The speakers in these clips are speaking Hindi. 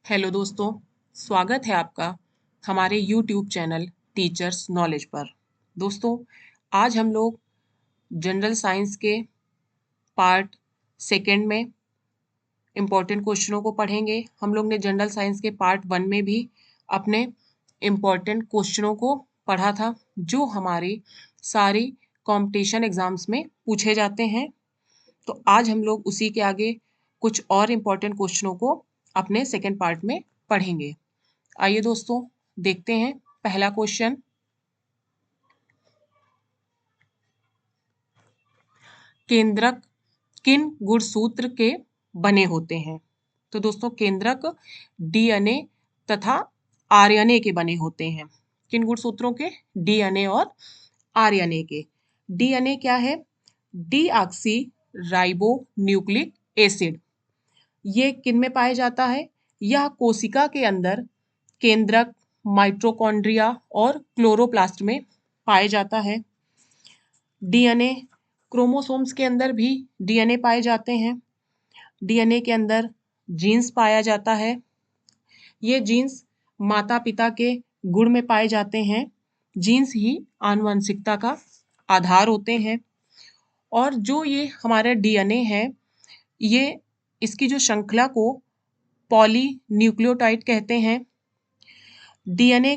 हेलो दोस्तों, स्वागत है आपका हमारे यूट्यूब चैनल टीचर्स नॉलेज पर। दोस्तों, आज हम लोग जनरल साइंस के पार्ट सेकंड में इम्पोर्टेंट क्वेश्चनों को पढ़ेंगे। हम लोग ने जनरल साइंस के पार्ट वन में भी अपने इम्पोर्टेंट क्वेश्चनों को पढ़ा था, जो हमारी सारी कंपटीशन एग्जाम्स में पूछे जाते हैं। तो आज हम लोग उसी के आगे कुछ और इम्पोर्टेंट क्वेश्चनों को अपने सेकंड पार्ट में पढ़ेंगे। आइए दोस्तों, देखते हैं पहला क्वेश्चन। केंद्रक किन गुणसूत्र के बने होते हैं? तो दोस्तों, केंद्रक डीएनए तथा आरएनए के बने होते हैं। किन गुणसूत्रों के? डीएनए और आरएनए के। डीएनए क्या है? Deoxy ribo nucleic acid. ये किन में पाया जाता है? यह कोशिका के अंदर केंद्रक, माइटोकॉन्ड्रिया और क्लोरोप्लास्ट में पाया जाता है। डीएनए क्रोमोसोम्स के अंदर भी डीएनए पाए जाते हैं। डीएनए के अंदर जीन्स पाया जाता है। ये जीन्स माता पिता के गुण में पाए जाते हैं। जीन्स ही आनुवंशिकता का आधार होते हैं। और जो ये हमारा डीएनए है, ये इसकी जो श्रृंखला को पॉली न्यूक्लियोटाइड कहते हैं। डीएनए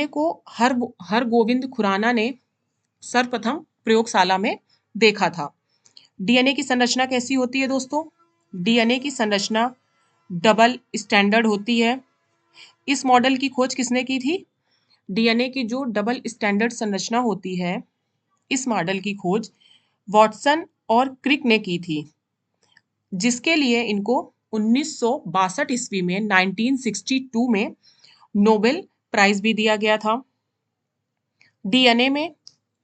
को हर गोविंद खुराना ने सर्वप्रथम प्रयोगशाला में देखा था। डीएनए की संरचना कैसी होती है दोस्तों? डीएनए की संरचना डबल स्टैंडर्ड होती है। इस मॉडल की खोज किसने की थी? डीएनए की जो डबल स्टैंडर्ड संरचना होती है, इस मॉडल की खोज वॉटसन और क्रिक ने की थी, जिसके लिए इनको 1962 ईस्वी में 1962 में नोबेल प्राइज भी दिया गया था। डीएनए में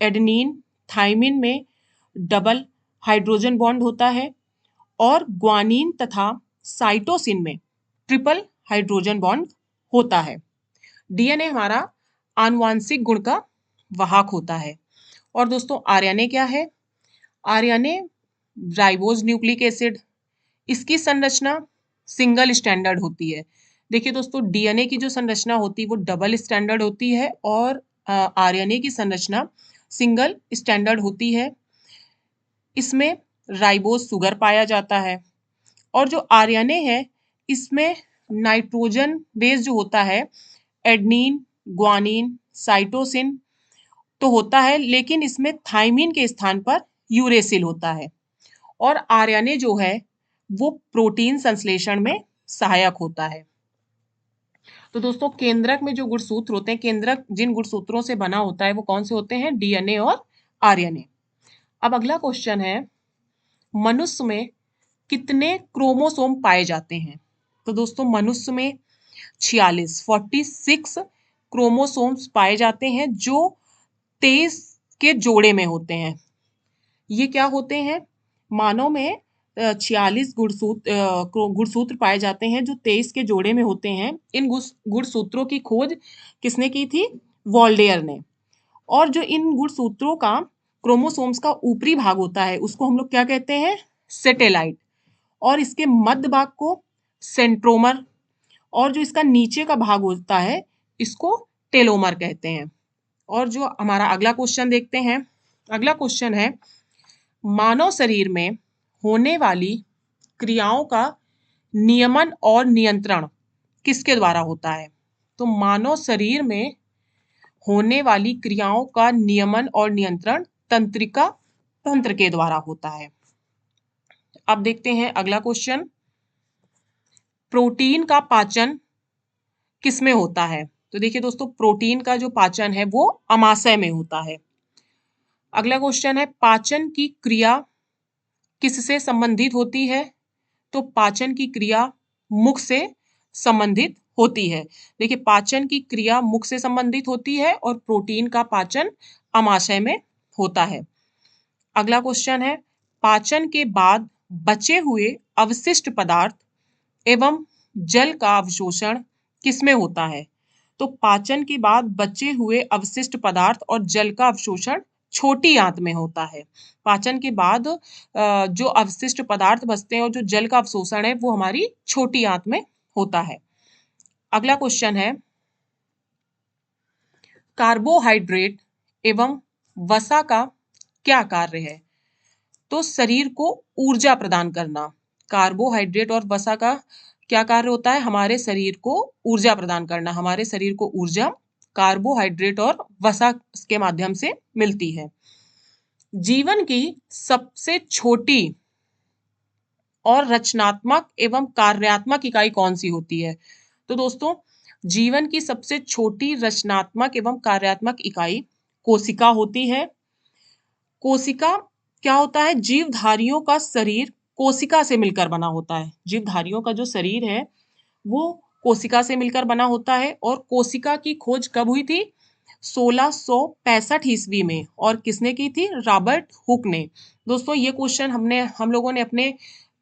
एडेनिन थाइमिन में डबल हाइड्रोजन बॉन्ड होता है और ग्वानिन तथा साइटोसिन में ट्रिपल हाइड्रोजन बॉन्ड होता है। डीएनए हमारा आनुवांशिक गुण का वाहक होता है। और दोस्तों, आरएनए क्या है? RNA ribose nucleic acid. इसकी संरचना सिंगल स्टैंडर्ड होती है। देखिए दोस्तों, डीएनए की जो संरचना होती है वो डबल स्टैंडर्ड होती है और आरएनए की संरचना सिंगल स्टैंडर्ड होती है। इसमें राइबोज शुगर पाया जाता है। और जो आरएनए है, इसमें नाइट्रोजन बेस जो होता है, एडनिन, ग्वानिन, साइटोसिन तो होता है, लेकिन इसमें थाइमिन के स्थान पर यूरेसिल होता है। और आरएनए जो है वो प्रोटीन संश्लेषण में सहायक होता है। तो दोस्तों, केंद्रक में जो गुणसूत्र होते हैं, केंद्रक जिन गुणसूत्रों से बना होता है वो कौन से होते हैं? डीएनए और आरएनए। अब अगला क्वेश्चन है, मनुष्य में कितने क्रोमोसोम पाए जाते हैं? तो दोस्तों, मनुष्य में 46 क्रोमोसोम्स पाए जाते हैं, जो 23 के जोड़े में होते हैं। ये क्या होते हैं? मानव में 46 गुणसूत्र पाए जाते हैं, जो 23 के जोड़े में होते हैं। इन गुणसूत्रों की खोज किसने की थी? वॉल्डेयर ने। और जो इन गुणसूत्रों का क्रोमोसोम्स का ऊपरी भाग होता है, उसको हम लोग क्या कहते हैं? सेटेलाइट। और इसके मध्य भाग को सेंट्रोमर, और जो इसका नीचे का भाग होता है, इसको टेलोमर कहते हैं। और जो हमारा अगला क्वेश्चन देखते हैं। अगला क्वेश्चन है, मानव शरीर में होने वाली क्रियाओं का नियमन और नियंत्रण किसके द्वारा होता है? तो मानव शरीर में होने वाली क्रियाओं का नियमन और नियंत्रण तंत्रिका तंत्र के द्वारा होता है। अब देखते हैं अगला क्वेश्चन, प्रोटीन का पाचन किसमें होता है? तो देखिए दोस्तों, प्रोटीन का जो पाचन है वो अमाशय में होता है। अगला क्वेश्चन है, पाचन की क्रिया किससे संबंधित होती है? तो पाचन की क्रिया मुख से संबंधित होती है। देखिए, पाचन की क्रिया मुख से संबंधित होती है और प्रोटीन का पाचन अमाशय में होता है। अगला क्वेश्चन है, पाचन के बाद बचे हुए अवशिष्ट पदार्थ एवं जल का अवशोषण किसमें होता है? तो पाचन के बाद बचे हुए अवशिष्ट पदार्थ और जल का अवशोषण छोटी आंत में होता है। पाचन के बाद जो अवशिष्ट पदार्थ बचते हैं और जो जल का अवशोषण है वो हमारी छोटी आंत में होता है। अगला क्वेश्चन है, कार्बोहाइड्रेट एवं वसा का क्या कार्य है? तो शरीर को ऊर्जा प्रदान करना। कार्बोहाइड्रेट और वसा का क्या कार्य होता है? हमारे शरीर को ऊर्जा प्रदान करना। हमारे शरीर को ऊर्जा कार्बोहाइड्रेट और वसा के माध्यम से मिलती है। जीवन की सबसे छोटी और रचनात्मक एवं कार्यात्मक इकाई कौन सी होती है? तो दोस्तों, जीवन की सबसे छोटी रचनात्मक एवं कार्यात्मक इकाई कोशिका होती है। कोशिका क्या होता है? जीवधारियों का शरीर कोशिका से मिलकर बना होता है। जीवधारियों का जो शरीर है वो कोशिका से मिलकर बना होता है। और कोशिका की खोज कब हुई थी? 1665 ईस्वी में। और किसने की थी? रॉबर्ट हुक ने। दोस्तों, ये क्वेश्चन हम लोगों ने अपने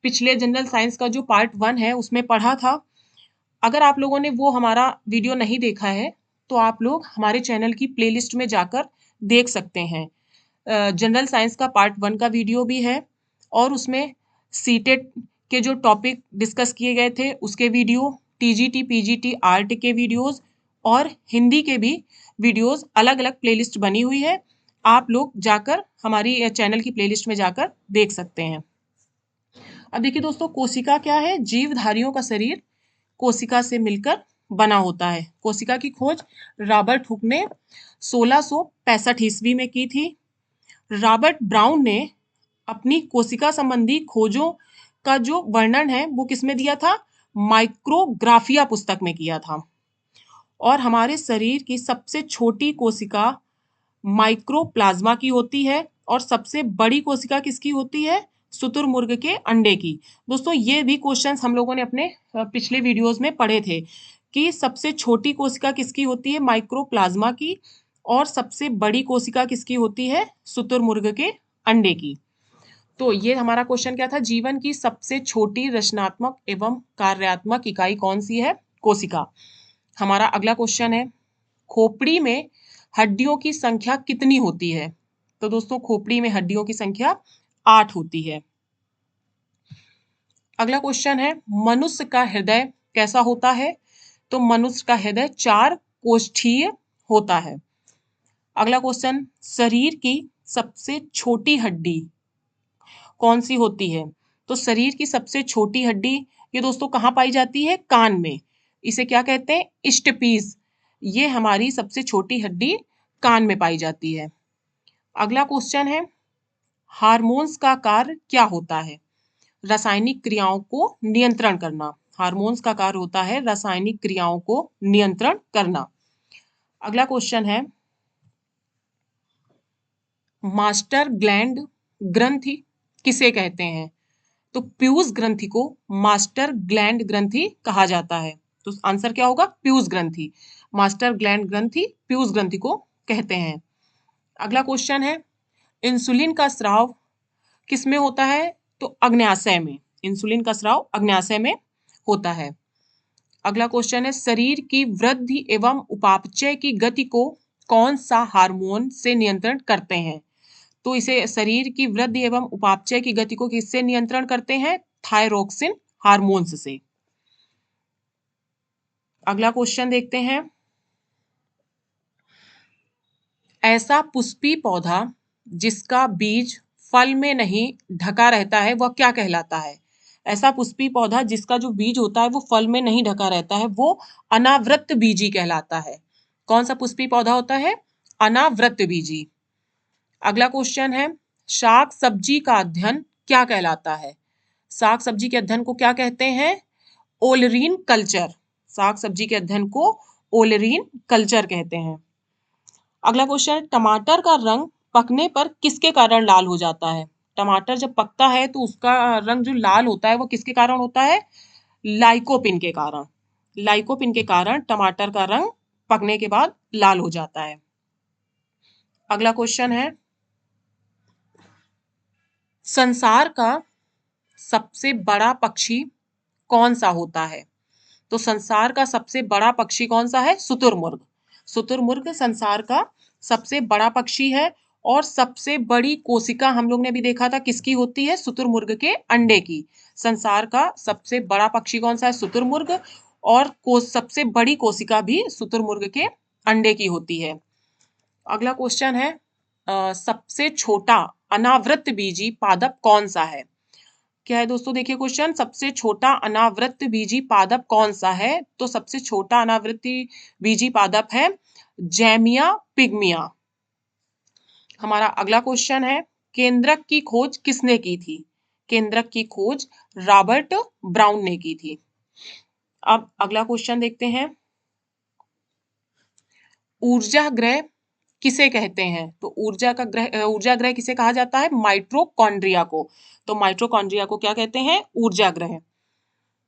पिछले जनरल साइंस का जो पार्ट 1 है उसमें पढ़ा था। अगर आप लोगों ने वो हमारा वीडियो नहीं देखा है तो आप लोग हमारे चैनल की प्लेलिस्ट में जाकर देख सकते हैं। जनरल साइंस का पार्ट 1 का वीडियो भी है और उसमें सीटेट के जो टॉपिक डिस्कस किए गए थे उसके वीडियो, टीजीटी, पीजीटी, आर्ट के वीडियोस और हिंदी के भी वीडियोस अलग अलग प्लेलिस्ट बनी हुई है। आप लोग जाकर हमारी चैनल की प्लेलिस्ट में जाकर देख सकते हैं। अब देखिए दोस्तों, कोशिका क्या है? जीवधारियों का शरीर कोशिका से मिलकर बना होता है। कोशिका की खोज रॉबर्ट हुक ने 1665 ईस्वी में की थी। रॉबर्ट ब्राउन ने अपनी कोशिका संबंधी खोजों का जो वर्णन है वो किसमें दिया था? माइक्रोग्राफिया पुस्तक में किया था। और हमारे शरीर की सबसे छोटी कोशिका माइक्रोप्लाज्मा की होती है और सबसे बड़ी कोशिका किसकी होती है? शुतुरमुर्ग के अंडे की। दोस्तों, ये भी क्वेश्चंस हम लोगों ने अपने पिछले वीडियोस में पढ़े थे कि सबसे छोटी कोशिका किसकी होती है? माइक्रोप्लाज्मा की। और सबसे बड़ी कोशिका किसकी होती है? शुतुरमुर्ग के अंडे की। तो ये हमारा क्वेश्चन क्या था? जीवन की सबसे छोटी रचनात्मक एवं कार्यात्मक इकाई कौन सी है? कोशिका। हमारा अगला क्वेश्चन है, खोपड़ी में हड्डियों की संख्या कितनी होती है? तो दोस्तों, खोपड़ी में हड्डियों की संख्या 8 होती है। अगला क्वेश्चन है, मनुष्य का हृदय कैसा होता है? तो मनुष्य का हृदय 4 कोष्ठीय होता है। अगला क्वेश्चन, शरीर की सबसे छोटी हड्डी कौन सी होती है? तो शरीर की सबसे छोटी हड्डी ये दोस्तों कहाँ पाई जाती है? कान में। इसे क्या कहते हैं? स्टपीज। ये हमारी सबसे छोटी हड्डी कान में पाई जाती है। अगला क्वेश्चन है, हार्मोन्स का कार्य क्या होता है? रासायनिक क्रियाओं को नियंत्रण करना। हार्मोन्स का कार्य होता है रासायनिक क्रियाओं को नियंत्रण करना। अगला क्वेश्चन है, मास्टर ग्लैंड ग्रंथि किसे कहते हैं? तो पीयूष ग्रंथि को मास्टर ग्लैंड ग्रंथि कहा जाता है। तो आंसर क्या होगा? पीयूष ग्रंथि। मास्टर ग्लैंड ग्रंथि पीयूष ग्रंथि को कहते हैं। अगला क्वेश्चन है, इंसुलिन का स्राव किस में होता है? तो अग्न्याशय में। इंसुलिन का स्राव अग्न्याशय में होता है। अगला क्वेश्चन है, शरीर की वृद्धि एवं उपापचय की गति को कौन सा हार्मोन से नियंत्रण करते हैं? तो इसे शरीर की वृद्धि एवं उपापचय की गति को किससे नियंत्रण करते हैं? थायरोक्सिन हार्मोन्स से। अगला क्वेश्चन देखते हैं, ऐसा पुष्पी पौधा जिसका बीज फल में नहीं ढका रहता है वह क्या कहलाता है? ऐसा पुष्पी पौधा जिसका जो बीज होता है वो फल में नहीं ढका रहता है वो अनावृत बीजी कहलाता है। कौन सा पुष्पी पौधा होता है? अनावृत बीजी। अगला क्वेश्चन है, शाक सब्जी का अध्ययन क्या कहलाता है? साग सब्जी के अध्ययन को क्या कहते हैं? ओलरीन कल्चर। साग सब्जी के अध्ययन को ओलरीन कल्चर कहते हैं। अगला क्वेश्चन है, टमाटर का रंग पकने पर किसके कारण लाल हो जाता है? टमाटर जब पकता है तो उसका रंग जो लाल होता है वो किसके कारण होता है? लाइकोपिन के कारण। लाइकोपिन के कारण टमाटर का रंग पकने के बाद लाल हो जाता है। अगला क्वेश्चन है, संसार का सबसे बड़ा पक्षी कौन सा होता है? तो संसार का सबसे बड़ा पक्षी कौन सा है? शुतुरमुर्ग। शुतुरमुर्ग संसार का सबसे बड़ा पक्षी है। और सबसे बड़ी कोशिका हम लोग ने भी देखा था किसकी होती है? शुतुरमुर्ग के अंडे की। संसार का सबसे बड़ा पक्षी कौन सा है? शुतुरमुर्ग। और सबसे बड़ी कोशिका भी शुतुरमुर्ग के अंडे की होती है। अगला क्वेश्चन है सबसे छोटा अनावृत बीजी पादप कौन सा है? क्या है दोस्तों, देखिए क्वेश्चन, सबसे छोटा अनावृत बीजी पादप कौन सा है? तो सबसे छोटा अनावृत बीजी पादप है जैमिया पिग्मिया। हमारा अगला क्वेश्चन है केंद्रक की खोज किसने की थी? केंद्रक की खोज रॉबर्ट ब्राउन ने की थी। अब अगला क्वेश्चन देखते हैं, ऊर्जा ग्रह किसे कहते हैं? तो ऊर्जा ग्रह किसे कहा जाता है? माइटोकॉन्ड्रिया को। तो माइटोकॉन्ड्रिया को क्या कहते हैं? ऊर्जा ग्रह।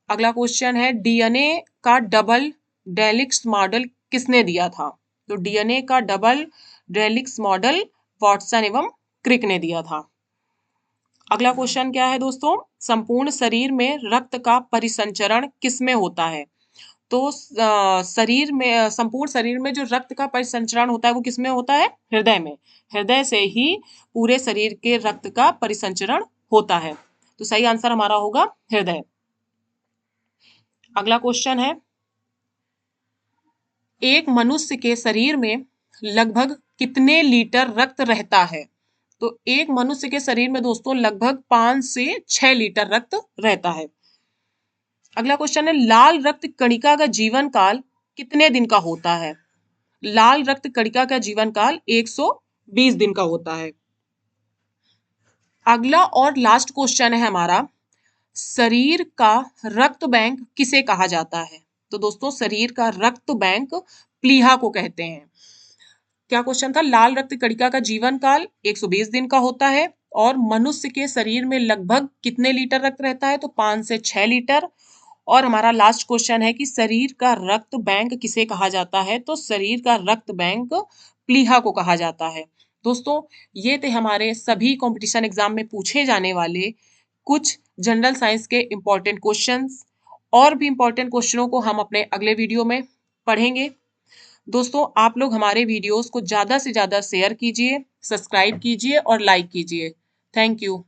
अगला क्वेश्चन है डीएनए का डबल डेलिक्स मॉडल किसने दिया था? तो डीएनए का डबल डेलिक्स मॉडल वाटसन एवं क्रिक ने दिया था। अगला क्वेश्चन क्या है दोस्तों, संपूर्ण शरीर में रक्त का परिसंचरण किसमें होता है? तो शरीर में, संपूर्ण शरीर में जो रक्त का परिसंचरण होता है वो किसमें होता है? हृदय में। हृदय से ही पूरे शरीर के रक्त का परिसंचरण होता है। तो सही आंसर हमारा होगा हृदय। अगला क्वेश्चन है एक मनुष्य के शरीर में लगभग कितने लीटर रक्त रहता है? तो एक मनुष्य के शरीर में दोस्तों लगभग 5 से 6 लीटर रक्त रहता है। अगला क्वेश्चन है लाल रक्त कणिका का जीवन काल कितने दिन का होता है? लाल रक्त कणिका का जीवन काल 120 दिन का होता है। अगला और लास्ट क्वेश्चन है हमारा, शरीर का रक्त बैंक किसे कहा जाता है? तो दोस्तों शरीर का रक्त बैंक प्लीहा को कहते हैं। क्या क्वेश्चन था? लाल रक्त कणिका का जीवन काल 120 दिन का होता है और मनुष्य के शरीर में लगभग कितने लीटर रक्त रहता है? तो 5 से 6 लीटर। और हमारा लास्ट क्वेश्चन है कि शरीर का रक्त बैंक किसे कहा जाता है? तो शरीर का रक्त बैंक प्लीहा को कहा जाता है। दोस्तों ये थे हमारे सभी कंपटीशन एग्जाम में पूछे जाने वाले कुछ जनरल साइंस के इम्पोर्टेंट क्वेश्चंस। और भी इम्पोर्टेंट क्वेश्चनों को हम अपने अगले वीडियो में पढ़ेंगे। दोस्तों आप लोग हमारे वीडियोस को ज़्यादा से ज़्यादा शेयर कीजिए, सब्सक्राइब कीजिए और लाइक कीजिए। Thank you.